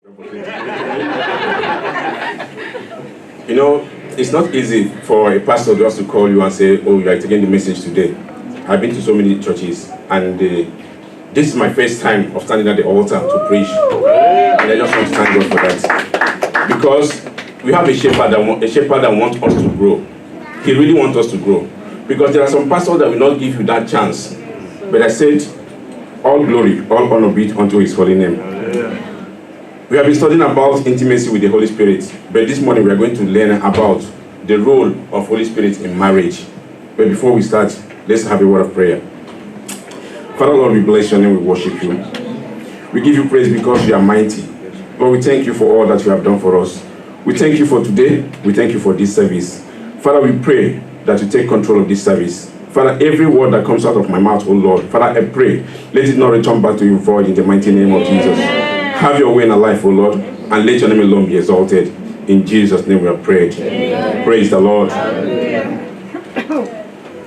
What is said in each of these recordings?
You know, it's not easy for a pastor just to call you and say, oh, you are taking the message today. I've been to so many churches, and this is my first time of standing at the altar to preach. And I just want to thank God for that. Because we have a shepherd that wants us to grow. He really wants us to grow. Because there are some pastors that will not give you that chance. But I said, all glory, all honor be unto his holy name. We have been studying about intimacy with the Holy Spirit, but this morning we are going to learn about the role of Holy Spirit in marriage. But before we start, let's have a word of prayer. Father Lord, we bless your name, we worship you. We give you praise because you are mighty. Lord, we thank you for all that you have done for us. We thank you for today, we thank you for this service. Father, we pray that you take control of this service. Father, every word that comes out of my mouth, oh Lord, Father, I pray, let it not return back to you void in the mighty name of Jesus. Have your way in our life, O Lord, and let your name alone be exalted. In Jesus' name we have prayed. Amen. Praise the Lord.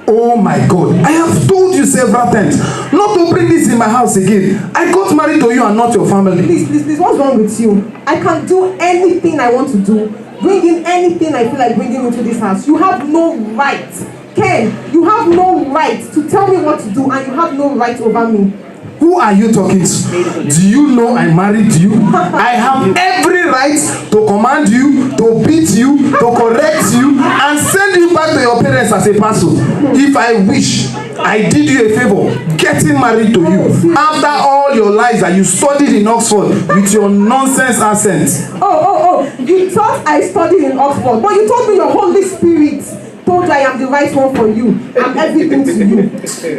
Oh my God, I have told you several times not to bring this in my house again. I got married to you and not your family. Please, what's wrong with you? I can do anything I want to do. Bring in anything I feel like bringing into this house. You have no right. Ken, you have no right to tell me what to do, and you have no right over me. Who are you talking to? Do you know I married you? I have every right to command you, to beat you, to correct you, and send you back to your parents as a pastor. If I wish, I did you a favor, getting married to you. After all your lies that you studied in Oxford with your nonsense accent. Oh, you thought I studied in Oxford, but you told me your Holy Spirit told you I am the right one for you. I'm everything to you.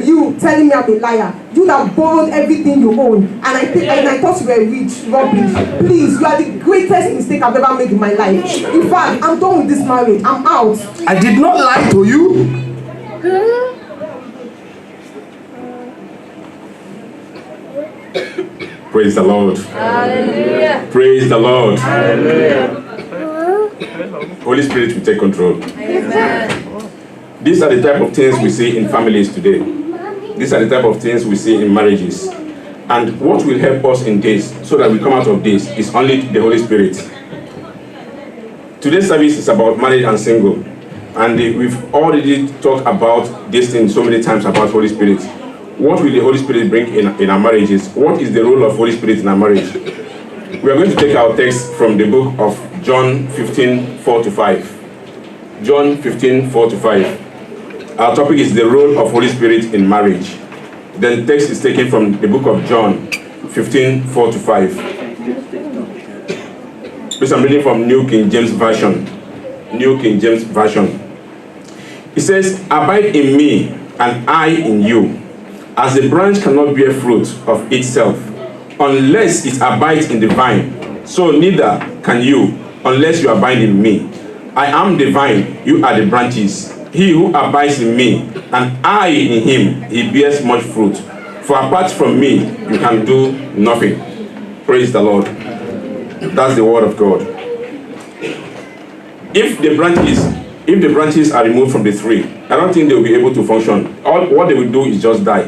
You telling me I'm a liar. You that borrowed everything you own, and I thought you were rich. Rubbish. Please, you are the greatest mistake I've ever made in my life. In fact, I'm done with this marriage. I'm out. I did not lie to you. Praise the Lord. Hallelujah. Praise the Lord. Hallelujah. Holy Spirit will take control. Amen. These are the type of things we see in families today. These are the type of things we see in marriages. And what will help us in this, so that we come out of this, is only the Holy Spirit. Today's service is about marriage and single. And we've already talked about this thing so many times about Holy Spirit. What will the Holy Spirit bring in our marriages? What is the role of Holy Spirit in our marriage? We are going to take our text from the book of John 15:4-5. John 15:4-5. Our topic is the role of Holy Spirit in marriage. Then the text is taken from the book of John 15:4-5. Please, I'm reading from New King James Version. New King James Version. It says, "Abide in me, and I in you. As the branch cannot bear fruit of itself, unless it abides in the vine, so neither can you, unless you abide in me. I am the vine, you are the branches. He who abides in me, and I in him, he bears much fruit. For apart from me, you can do nothing." Praise the Lord. That's the word of God. If the branches are removed from the tree, I don't think they will be able to function. What they will do is just die.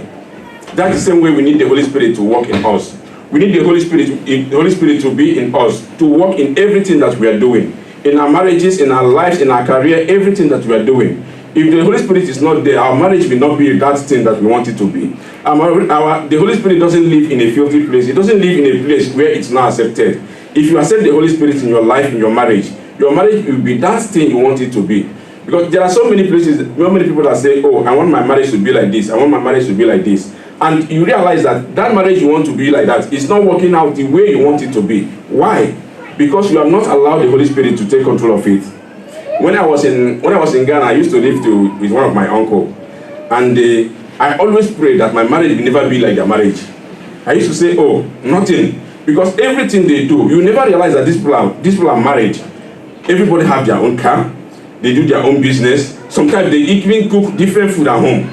That's the same way we need the Holy Spirit to work in us. We need the Holy Spirit to be in us, to work in everything that we are doing. In our marriages, in our lives, in our career, everything that we are doing. If the Holy Spirit is not there, our marriage will not be that thing that we want it to be. The Holy Spirit doesn't live in a filthy place. It doesn't live in a place where it's not accepted. If you accept the Holy Spirit in your life, in your marriage will be that thing you want it to be. Because there are so many places, so many people that say, oh, I want my marriage to be like this. I want my marriage to be like this. And you realize that marriage you want to be like that is not working out the way you want it to be. Why? Because you have not allowed the Holy Spirit to take control of it. When I was in Ghana, I used to live with one of my uncle, and I always prayed that my marriage will never be like their marriage. I used to say, oh, nothing, because everything they do, you never realize that these people are married. Everybody have their own car, they do their own business. Sometimes they even cook different food at home.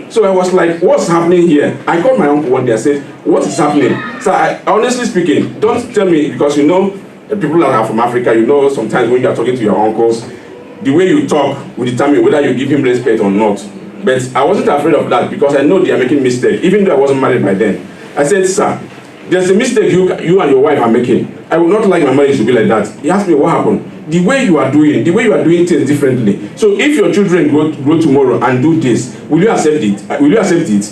So I was like, what's happening here? I called my uncle one day. I said, what is happening? So honestly speaking, don't tell me, because you know, people that are from Africa, you know, sometimes when you are talking to your uncles, the way you talk will determine whether you give him respect or not. But I wasn't afraid of that, because I know they are making mistakes, even though I wasn't married by then. I said, sir, there's a mistake you and your wife are making. I would not like my marriage to be like that. He asked me, what happened? The way you are doing things differently. So if your children grow tomorrow and do this, will you accept it? Will you accept it?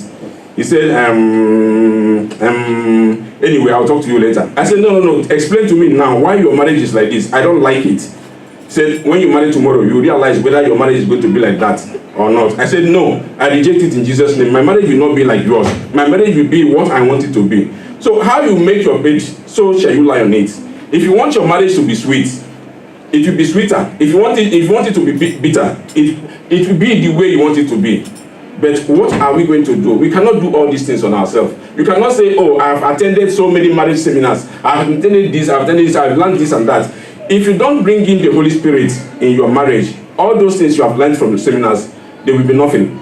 He said, anyway, I'll talk to you later. I said, no. Explain to me now why your marriage is like this. I don't like it. He said, when you marry tomorrow, you realize whether your marriage is going to be like that or not. I said, no, I reject it in Jesus' name. My marriage will not be like yours. My marriage will be what I want it to be. So how you make your bed, so shall you lie on it. If you want your marriage to be sweet, it will be sweeter. If you want it to be bitter, it will be the way you want it to be. But what are we going to do? We cannot do all these things on ourselves. You cannot say, oh, I've attended so many marriage seminars. I've attended this, I've learned this and that. If you don't bring in the Holy Spirit in your marriage, all those things you have learned from the seminars, they will be nothing.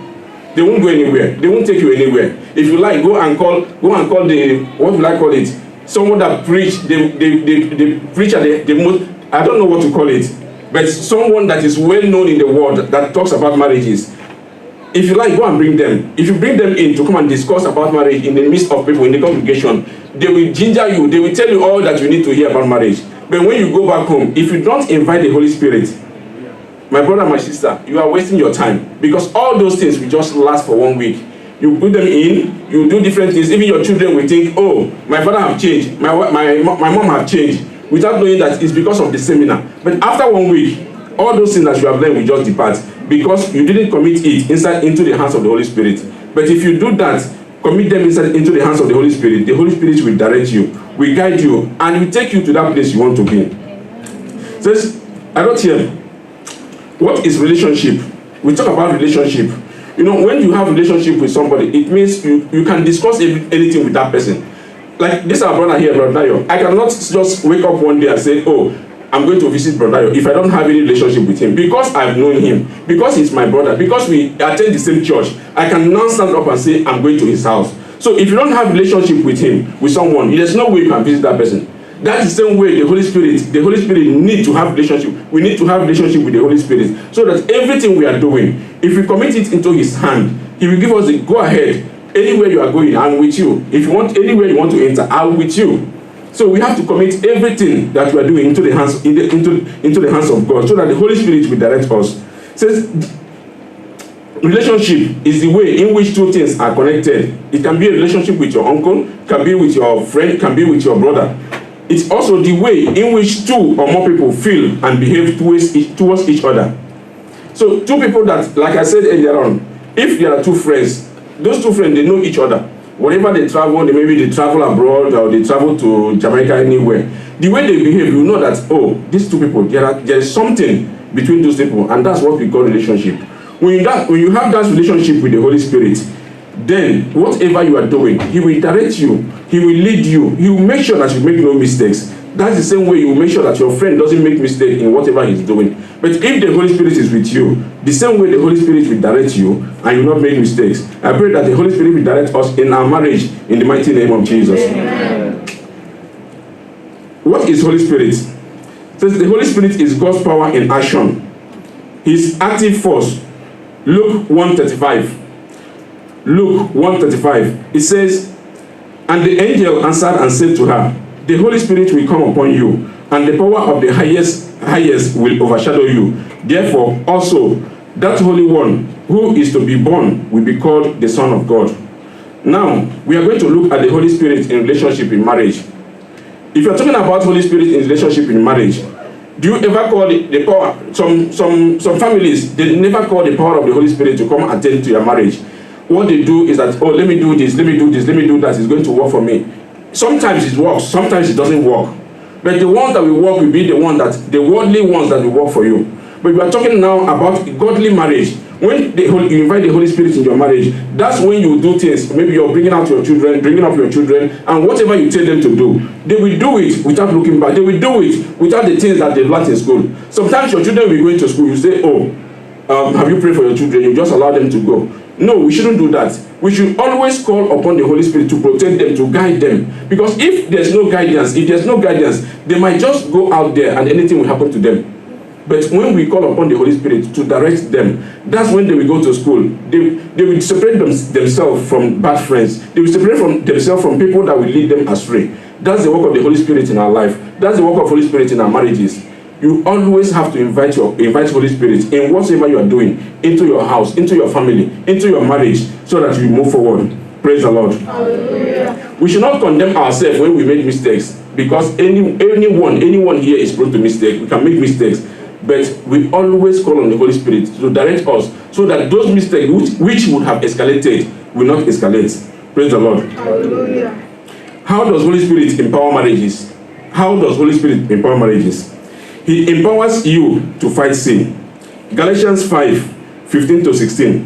They won't go anywhere. They won't take you anywhere. If you like, go and call the, what will I call it? Someone that preach, the preacher, the most, I don't know what to call it, but someone that is well known in the world that talks about marriages. If you like, go and bring them. If you bring them in to come and discuss about marriage in the midst of people in the congregation, they will ginger you. They will tell you all that you need to hear about marriage. But when you go back home, if you don't invite the Holy Spirit, my brother, my sister, you are wasting your time. Because all those things will just last for 1 week. You put them in, you do different things. Even your children will think, oh, my father have changed, my mom have changed, without knowing that it's because of the seminar. But after 1 week, all those things that you have learned will just depart. Because you didn't commit it into the hands of the Holy Spirit. But if you do that, commit them into the hands of the Holy Spirit will direct you, will guide you, and will take you to that place you want to be. Says, I wrote here, what is relationship? We talk about relationship. You know, when you have a relationship with somebody, it means you can discuss anything with that person. Like this our brother here, Brother Dayo. I cannot just wake up one day and say, oh, I'm going to visit Brother Dayo if I don't have any relationship with him. Because I've known him, because he's my brother, because we attend the same church, I can now stand up and say, I'm going to his house. So if you don't have a relationship with him, with someone, there's no way you can visit that person. That's the same way the Holy Spirit need to have relationship. We need to have relationship with the Holy Spirit so that everything we are doing, if we commit it into his hand, he will give us the go ahead. Anywhere you are going, I'm with you. If you want anywhere you want to enter, I'm with you. So we have to commit everything that we are doing into the hands of God so that the Holy Spirit will direct us. It says relationship is the way in which two things are connected. It can be a relationship with your uncle, can be with your friend, can be with your brother. It's also the way in which two or more people feel and behave towards each other. So two people that, like I said earlier on, if there are two friends, those two friends, they know each other. Whenever they travel, maybe they travel abroad or they travel to Jamaica, anywhere. The way they behave, you know that, oh, these two people, there is something between those people, and that's what we call relationship. When you have that relationship with the Holy Spirit, then whatever you are doing, he will direct you, he will lead you, he will make sure that you make no mistakes. That's the same way you will make sure that your friend doesn't make mistake in whatever he's doing. But if the Holy Spirit is with you, the same way the Holy Spirit will direct you and you will not make mistakes. I pray that the Holy Spirit will direct us in our marriage in the mighty name of Jesus. Amen. What is Holy Spirit? It says the Holy Spirit is God's power in action. His active force. Luke 1:35. Luke 1:35. It says, and the angel answered and said to her, the Holy Spirit will come upon you, and the power of the highest will overshadow you. Therefore, also, that Holy One who is to be born will be called the Son of God. Now, we are going to look at the Holy Spirit in relationship in marriage. If you're talking about Holy Spirit in relationship in marriage, do you ever call the power? Some families, they never call the power of the Holy Spirit to come attend to your marriage. What they do is that, oh, let me do this, let me do this, let me do that. It's going to work for me. Sometimes it works, sometimes it doesn't work. But the ones that will work will be the worldly ones that will work for you. But we are talking now about godly marriage. When you invite the Holy Spirit in your marriage, that's when you do things. Maybe you're bringing up your children, and whatever you tell them to do, they will do it without looking back. They will do it without the things that they've learned in school. Sometimes your children will go into school, you say, oh, have you prayed for your children? You just allow them to go. No, we shouldn't do that. We should always call upon the Holy Spirit to protect them, to guide them. Because if there's no guidance, they might just go out there and anything will happen to them. But when we call upon the Holy Spirit to direct them, that's when they will go to school. They will separate themselves from bad friends. They will separate themselves from people that will lead them astray. That's the work of the Holy Spirit in our life. That's the work of Holy Spirit in our marriages. You always have to invite Holy Spirit in whatever you are doing, into your house, into your family, into your marriage, so that you move forward. Praise the Lord. Hallelujah. We should not condemn ourselves when we make mistakes, because anyone here is prone to mistake. We can make mistakes, but we always call on the Holy Spirit to direct us, so that those mistakes which would have escalated will not escalate. Praise the Lord. Hallelujah. How does Holy Spirit empower marriages? How does Holy Spirit empower marriages? He empowers you to fight sin. Galatians 5:15-16.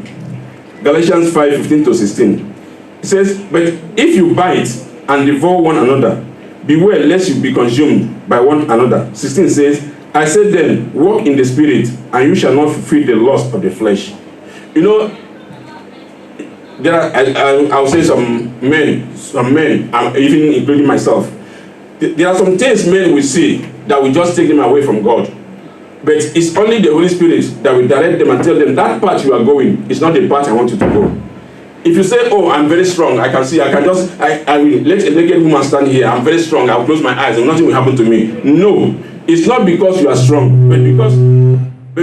Galatians 5:15-16. It says, but if you bite and devour one another, beware lest you be consumed by one another. 16 says, I said then, walk in the Spirit, and you shall not fulfill the lust of the flesh. You know, there are, I'll say some men, even including myself, there are some things men will see that will just take them away from God. But it's only the Holy Spirit that will direct them and tell them that path you are going is not the path I want you to go. If you say, oh, I'm very strong, I will let a naked woman stand here, I'm very strong, I'll close my eyes and nothing will happen to me. No, it's not because you are strong, but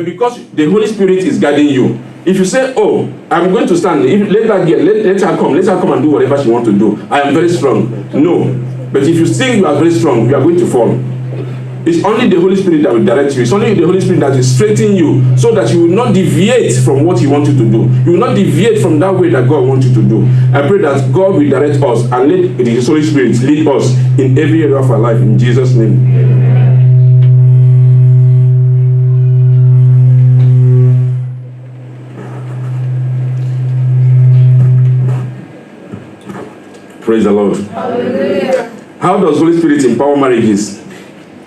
because the Holy Spirit is guiding you. If you say, oh, I'm going to stand, let her come and do whatever she wants to do. I am very strong. No. But if you think you are very strong, you are going to fall. It's only the Holy Spirit that will direct you. It's only the Holy Spirit that will strengthen you, so that you will not deviate from what He wants you to do. You will not deviate from that way that God wants you to do. I pray that God will direct us and let the Holy Spirit lead us in every area of our life. In Jesus' name. Praise the Lord. Hallelujah. How does Holy Spirit empower marriages?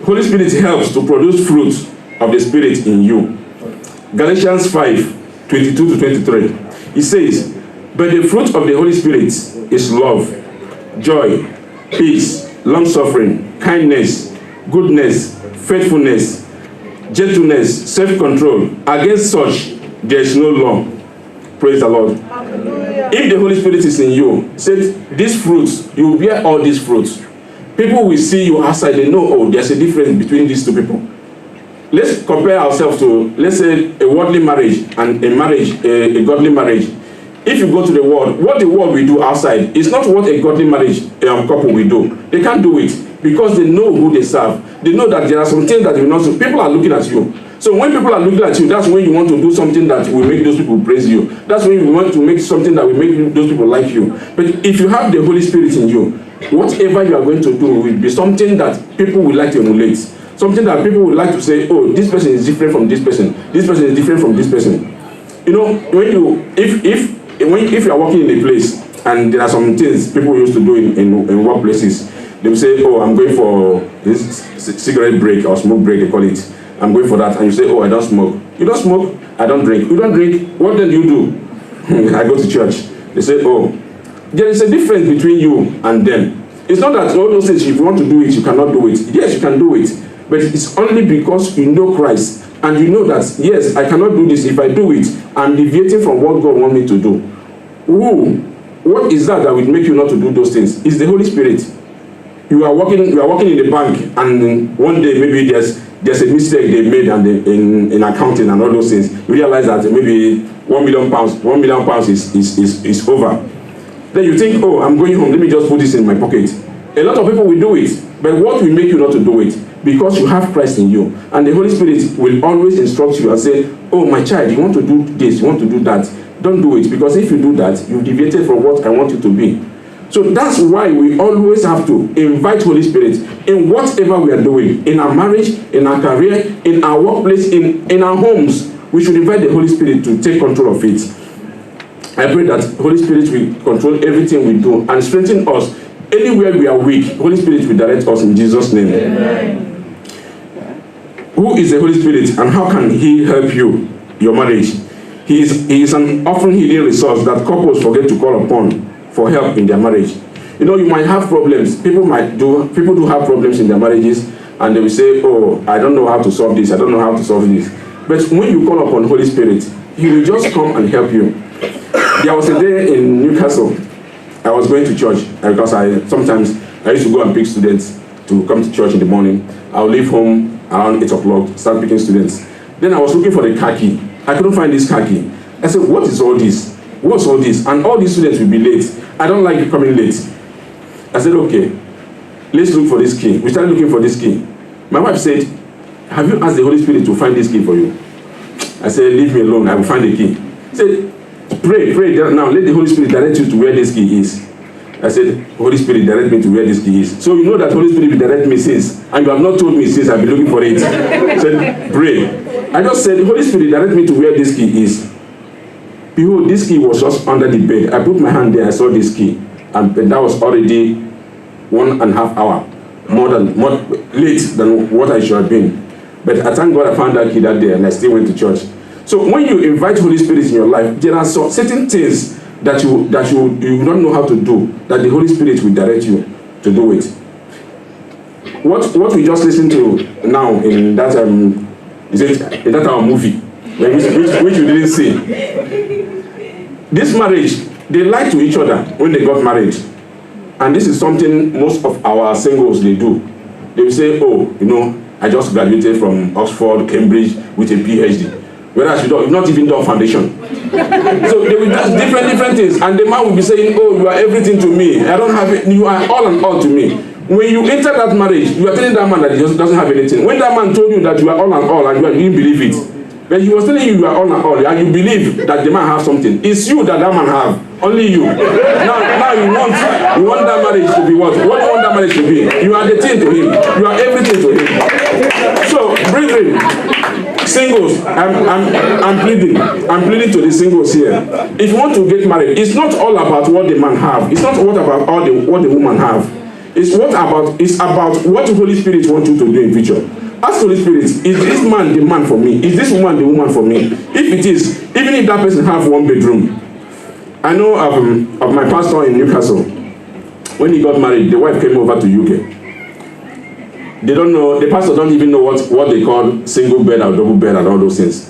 Holy Spirit helps to produce fruit of the Spirit in you. Galatians 5:22-23. It says, but the fruit of the Holy Spirit is love, joy, peace, long-suffering, kindness, goodness, faithfulness, gentleness, self-control. Against such there is no law. Praise the Lord. Hallelujah. If the Holy Spirit is in you, said these fruits, you will bear all these fruits. People will see you outside, they know, oh, there's a difference between these two people. Let's compare ourselves to, let's say, a worldly marriage and a godly marriage. If you go to the world, what the world will do outside is not what a godly marriage couple will do. They can't do it because they know who they serve. They know that there are some things that will not do. People are looking at you. So when people are looking at you, that's when you want to do something that will make those people praise you. That's when you want to make something that will make those people like you. But if you have the Holy Spirit in you, whatever you are going to do will be something that people will like to emulate. Something that people would like to say, oh, this person is different from this person. This person is different from this person. You know, if you are working in a place and there are some things people used to do in workplaces, they will say, oh, I'm going for this cigarette break or smoke break, they call it. I'm going for that. And you say, oh, I don't smoke. You don't smoke? I don't drink. You don't drink? What then you do? I go to church. They say, oh, there is a difference between you and them. It's not that all those things, if you want to do it, you cannot do it. Yes, you can do it. But it's only because you know Christ. And you know that, yes, I cannot do this. If I do it, I'm deviating from what God wants me to do. What is that will make you not to do those things? It's the Holy Spirit. You are working in the bank, and one day maybe there's a mistake they made and in accounting and all those things. You realize that maybe £1 million is over. Then you think, oh, I'm going home, let me just put this in my pocket. A lot of people will do it, but what will make you not to do it? Because you have Christ in you. And the Holy Spirit will always instruct you and say, oh, my child, you want to do this, you want to do that. Don't do it, because if you do that, you've deviated from what I want you to be. So that's why we always have to invite Holy Spirit in whatever we are doing, in our marriage, in our career, in our workplace, in our homes. We should invite the Holy Spirit to take control of it. I pray that Holy Spirit will control everything we do and strengthen us. Anywhere we are weak, Holy Spirit will direct us in Jesus' name. Amen. Who is the Holy Spirit and how can He help you, your marriage? He is an often hidden resource that couples forget to call upon for help in their marriage. You know, you might have problems. People do have problems in their marriages, and they will say, oh, I don't know how to solve this, I don't know how to solve this. But when you call upon Holy Spirit, He will just come and help you. There was a day in Newcastle, I was going to church because sometimes I used to go and pick students to come to church in the morning. I'll leave home around 8 o'clock, start picking students. Then I was looking for the car key. I couldn't find this car key. I said, what is all this? What's all this? And all these students will be late. I don't like coming late. I said, okay, let's look for this key. We started looking for this key. My wife said, have you asked the Holy Spirit to find this key for you? I said, leave me alone, I will find the key. He said, pray now, let the Holy Spirit direct you to where this key is. I said, Holy Spirit, direct me to where this key is. So you know that Holy Spirit will direct me since, and you have not told me since I've been looking for it. I said, pray. I just said, Holy Spirit, direct me to where this key is. Behold, this key was just under the bed. I put my hand there, I saw this key. And that was already 1.5 hours more late than what I should have been. But I thank God I found that key that day and I still went to church. So when you invite Holy Spirit in your life, there are certain things that you don't know how to do, that the Holy Spirit will direct you to do it. What we just listened to now in that in that our movie, which you didn't see. This marriage, they lied to each other when they got married. And this is something most of our singles, they do. They will say, oh, you know, I just graduated from Oxford, Cambridge with a PhD. Whereas you've not even done foundation. So they will do different things. And the man will be saying, oh, you are everything to me. I don't have it. You are all and all to me. When you enter that marriage, you are telling that man that he doesn't have anything. When that man told you that you are all and all and you didn't believe it, but he was telling you are all and all, and you believe that the man has something. It's you that man have. Only you. Now you want that marriage to be what? What do you want that marriage to be? You are the thing to him. You are everything to him. So, brethren, singles, I'm pleading to the singles here. If you want to get married, it's not all about what the man have. It's not what about what the woman have. It's about what the Holy Spirit wants you to do in future. Ask Holy Spirit, is this man the man for me? Is this woman the woman for me? If it is, even if that person have 1 bedroom. I know of my pastor in Newcastle. When he got married, the wife came over to UK. They don't know, the pastor don't even know what they call single bed or double bed and all those things.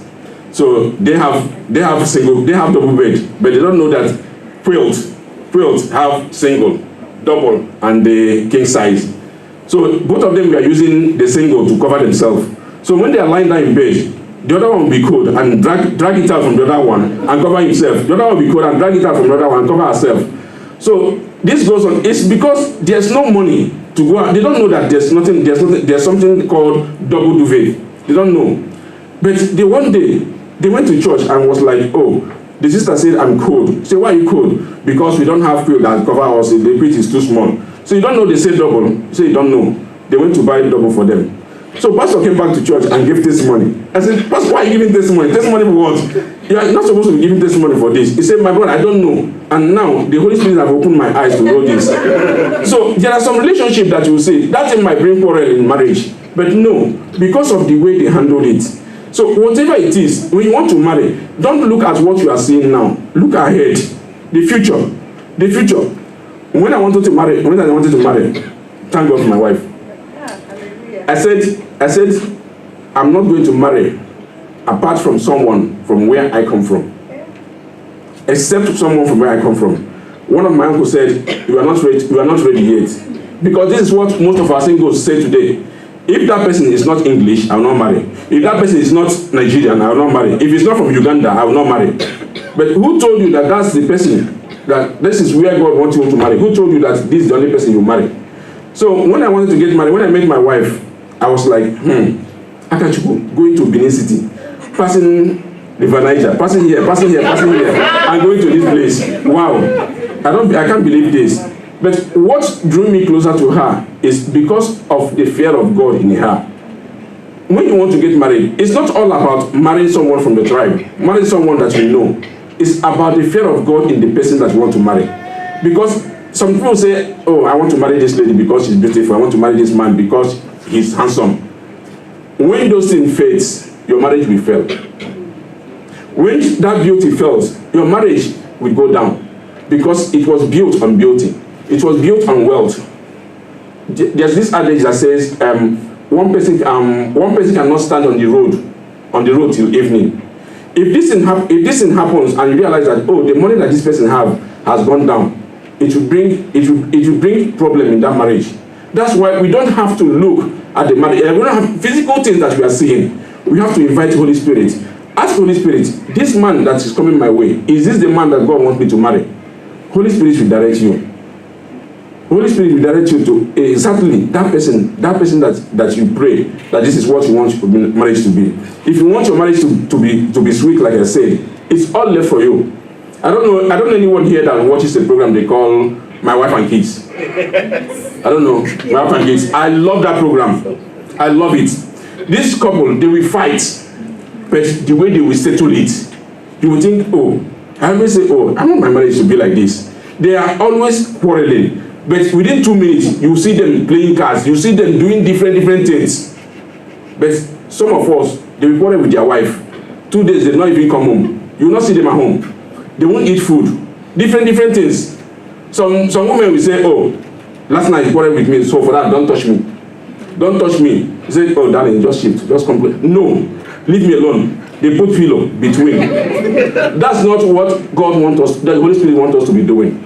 So they have double bed, but they don't know that quilts have single, double, and the king size. So both of them were using the single to cover themselves. So when they are lying down in bed, the other one will be cold and drag it out from the other one and cover himself. The other one will be cold and drag it out from the other one and cover herself. So this goes on. It's because there's no money to go out. They don't know that there's something called double duvet. They don't know. But one day they went to church and was like, oh, the sister said, I'm cold. Say, why are you cold? Because we don't have quilt that cover us. The quilt is too small. So you don't know they say double. So you don't know. They went to buy double for them. So pastor came back to church and gave testimony. I said, Pastor, why are you giving testimony? Testimony for what? You are not supposed to be giving testimony for this. He said, my brother, I don't know. And now the Holy Spirit have opened my eyes to know this. So there are some relationships that you will say, that thing might bring quarrel in marriage. But no, because of the way they handled it. So whatever it is, when you want to marry, don't look at what you are seeing now. Look ahead. The future. The future. When I wanted to marry, thank God for my wife. I said, I'm not going to marry apart from someone from where I come from. Except someone from where I come from. One of my uncles said, you are not ready yet. Because this is what most of our singles say today. If that person is not English, I will not marry. If that person is not Nigerian, I will not marry. If it's not from Uganda, I will not marry. But who told you that that's the person, that this is where God wants you to marry? Who told you that this is the only person you marry? So when I wanted to get married, when I met my wife, I was like, Akachuku, going to Benin City, passing River Niger, passing here, and going to this place. Wow, I can't believe this. But what drew me closer to her is because of the fear of God in her. When you want to get married, it's not all about marrying someone from the tribe, marrying someone that you know. It's about the fear of God in the person that you want to marry. Because some people say, oh, I want to marry this lady because she's beautiful. I want to marry this man because he's handsome. When those things fades, your marriage will fail. When that beauty fails, your marriage will go down. Because it was built on beauty. It was built on wealth. There's this adage that says, one person cannot stand on the road till evening. If this thing happens and you realize that, oh, the money that this person has gone down, it will bring problem in that marriage. That's why we don't have to look at the marriage. We don't have physical things that we are seeing. We have to invite Holy Spirit. Ask Holy Spirit, this man that is coming my way, is this the man that God wants me to marry? Holy Spirit will direct you. Holy Spirit will direct you to exactly that person that you pray that this is what you want your marriage to be. If you want your marriage to be sweet, like I said, it's all left for you. I don't know anyone here that watches a program they call My Wife and Kids. I don't know, My Wife and Kids. I love that program. I love it. This couple, they will fight, but the way they will settle it, you will think, oh, I always say, oh, I want my marriage to be like this. They are always quarreling. But within 2 minutes, you see them playing cards. You see them doing different things. But some of us, they will quarrel with their wife. 2 days, they not even come home. You will not see them at home. They won't eat food. Different things. Some women will say, oh, last night you quarreled with me, so for that, don't touch me. Don't touch me. You say, oh, darling, just shift. Just complain. No, leave me alone. They put pillow between. That's not what God wants us, the Holy Spirit wants us to be doing.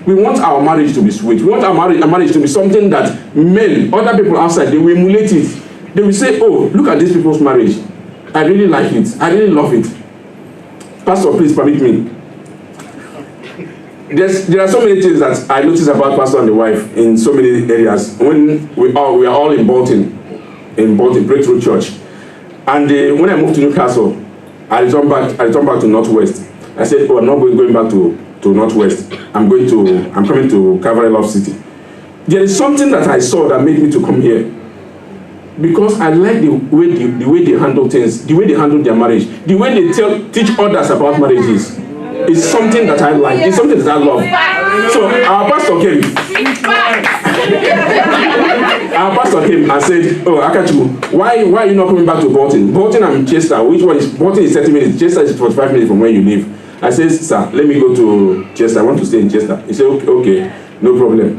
We want our marriage to be sweet. We want our marriage to be something that men, other people outside, they will emulate it. They will say, oh, look at these people's marriage. I really like it. I really love it. Pastor, please permit me. There are so many things that I notice about pastor and the wife in so many areas. When we are all in Bolton, Breakthrough Church. And when I moved to Newcastle, I returned back to Northwest. I said, oh, I'm not going back to Northwest. I'm coming to Calvary Love City. There is something that I saw that made me to come here. Because I like the way they handle things, the way they handle their marriage, the way they teach others about marriages. It's something that I like. It's something that I love. So our pastor came and said, oh, Akachu, why are you not coming back to Bolton? Bolton and Chester, which one is? Bolton is 30 minutes. Chester is 45 minutes from where you live. I said, sir, let me go to Chester. I want to stay in Chester. He said, okay, no problem.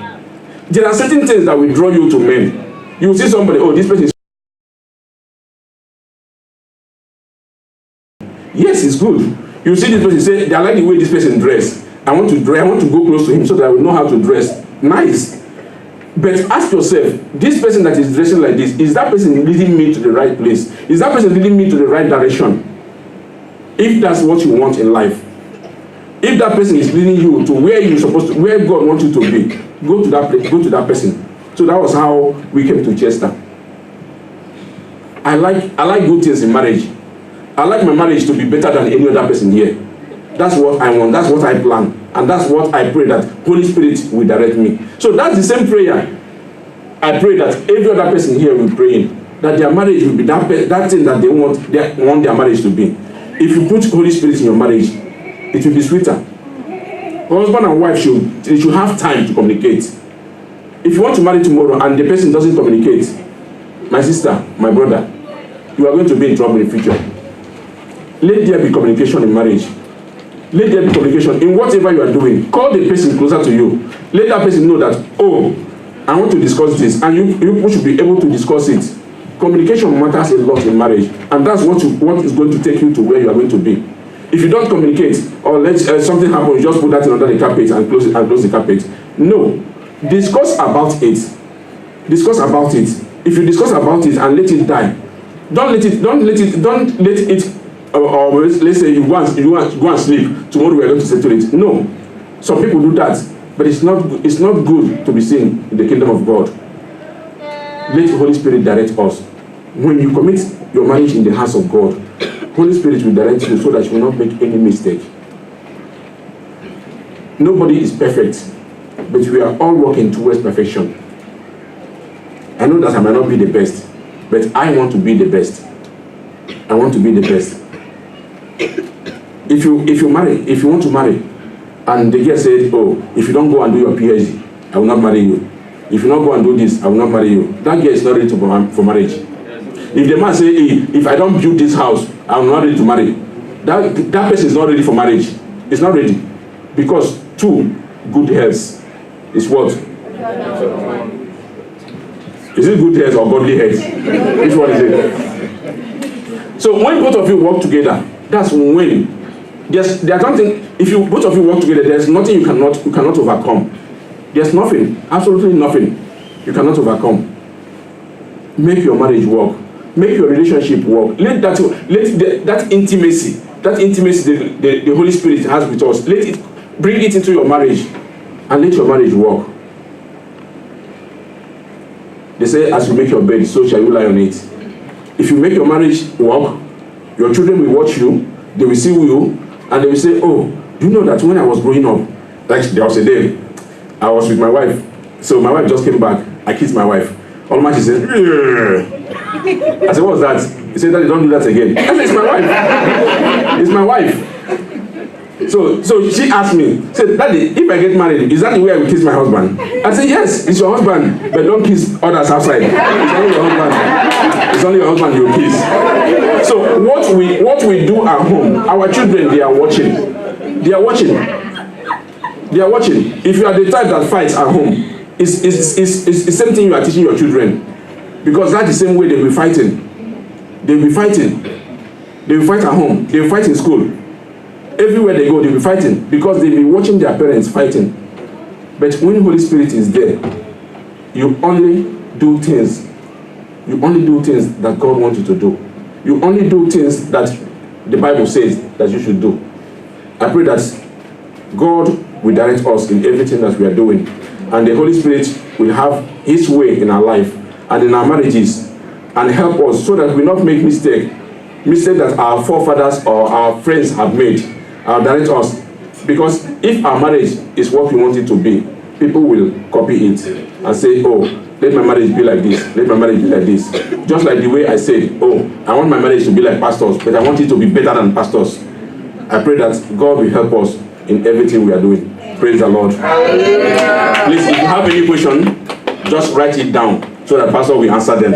There are certain things that will draw you to men. You will see somebody, oh, this person is. Yes, it's good. You see this person say, I like the way this person dress. I want to go close to him so that I will know how to dress. Nice. But ask yourself, this person that is dressing like this, is that person leading me to the right place? Is that person leading me to the right direction? If that's what you want in life, if that person is leading you to where God wants you to be, go to that place, go to that person. So that was how we came to Chester. I like good things in marriage. I like my marriage to be better than any other person here. That's what I want. That's what I plan. And that's what I pray that Holy Spirit will direct me. So that's the same prayer. I pray that every other person here will pray that their marriage will be that thing that they want their marriage to be. If you put Holy Spirit in your marriage, it will be sweeter. Husband and wife should have time to communicate. If you want to marry tomorrow and the person doesn't communicate, my sister, my brother, you are going to be in trouble in the future. Let there be communication in marriage. Let there be communication in whatever you are doing. Call the person closer to you. Let that person know that, oh, I want to discuss this, and you should be able to discuss it. Communication matters a lot in marriage, and that's what is going to take you to where you are going to be. If you don't communicate, or let something happen, you just put that under the carpet and close the carpet. No, discuss about it. Discuss about it. If you discuss about it and let it die, don't let it. Or let's say you go and sleep. Tomorrow we are going to settle it. No, some people do that, but it's not good to be seen in the kingdom of God. Let the Holy Spirit direct us. When you commit your marriage in the hands of God, Holy Spirit will direct you so that you will not make any mistake. Nobody is perfect, but we are all working towards perfection. I know that I might not be the best, but I want to be the best. I want to be the best. If you want to marry, and the girl said, oh, if you don't go and do your PhD, I will not marry you. If you don't go and do this, I will not marry you. That girl is not ready for marriage. If the man say, hey, if I don't build this house, I am not ready to marry, that person is not ready for marriage. It's not ready. Because two good heads is what? Is it good heads or godly heads? Which one is it? So when both of you work together, that's when There's something, if you both of you work together, there's nothing you cannot overcome. There's nothing, absolutely nothing you cannot overcome. Make your marriage work. Make your relationship work. Let that intimacy the Holy Spirit has with us, bring it into your marriage and let your marriage work. They say, as you make your bed, so shall you lie on it. If you make your marriage work, your children will watch you, they will see you, and they will say, oh, do you know that when I was growing up, like there was a day, I was with my wife. So my wife just came back. I kissed my wife. All my she said, "Ugh." I said, what's that? He said, Daddy, don't do that again. I said, it's my wife. It's my wife. So she asked me, said, Daddy, if I get married, is that the way I will kiss my husband? I said, yes, it's your husband, but don't kiss others outside. It's only your husband. It's only your husband you will kiss. So what we do at home, our children, they are watching. They are watching. They are watching. If you are the type that fights at home, it's the same thing you are teaching your children. Because that's the same way they'll be fighting. They'll be fighting. They will fight at home. They will fight in school. Everywhere they go, they'll be fighting. Because they'll be watching their parents fighting. But when the Holy Spirit is there, you only do things. You only do things that God wants you to do. You only do things that the Bible says that you should do. I pray that God will direct us in everything that we are doing. And the Holy Spirit will have His way in our life and in our marriages and help us so that we not make mistakes that our forefathers or our friends have made. Direct us. Because if our marriage is what we want it to be, people will copy it and say, oh, let my marriage be like this. Let my marriage be like this. Just like the way I said, oh, I want my marriage to be like pastors, but I want it to be better than pastors. I pray that God will help us in everything we are doing. Praise the Lord. Please, if you have any question, just write it down so that Pastor will answer them.